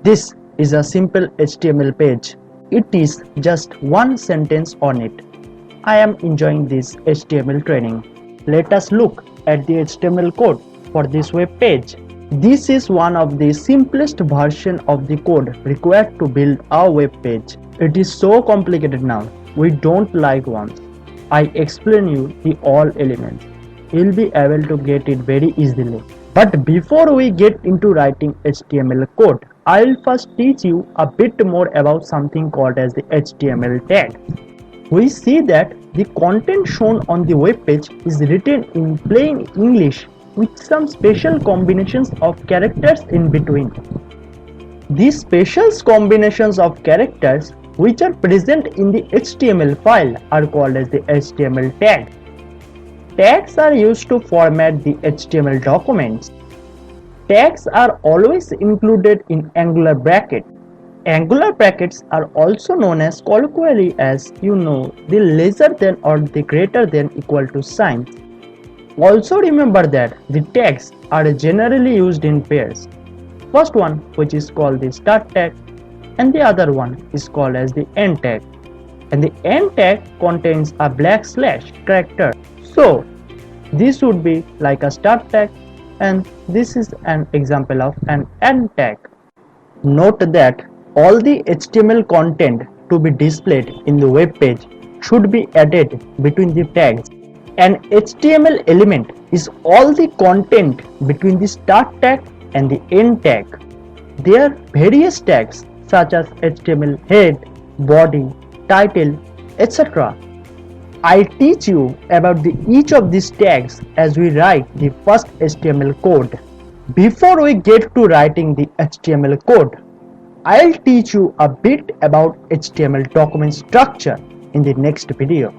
This is a simple HTML page. It is just one sentence on it. I am enjoying this HTML training. Let us look at the HTML code for this web page. This is one of the simplest version of the code required to build our web page. It is so complicated now. We don't like once I explain you the all elements. You'll be able to get it very easily. But before we get into writing HTML code, I'll first teach you a bit more about something called as the HTML tag. We see that the content shown on the web page is written in plain English with some special combinations of characters in between. These special combinations of characters which are present in the HTML file are called as the HTML tag. Tags are used to format the HTML documents. Tags are always included in angular brackets. Angular brackets are also known as colloquially as the lesser than or the greater than equal to signs. Also remember that the tags are generally used in pairs. First one, which is called the start tag, and the other one is called as the end tag. And the end tag contains a / character. So this would be like a start tag, and this is an example of an end tag. Note that all the HTML content to be displayed in the web page should be added between the tags. An HTML element is all the content between the start tag and the end tag. There are various tags such as HTML head, body, title, etc. I'll teach you about each of these tags as we write the first HTML code. Before we get to writing the HTML code, I'll teach you a bit about HTML document structure in the next video.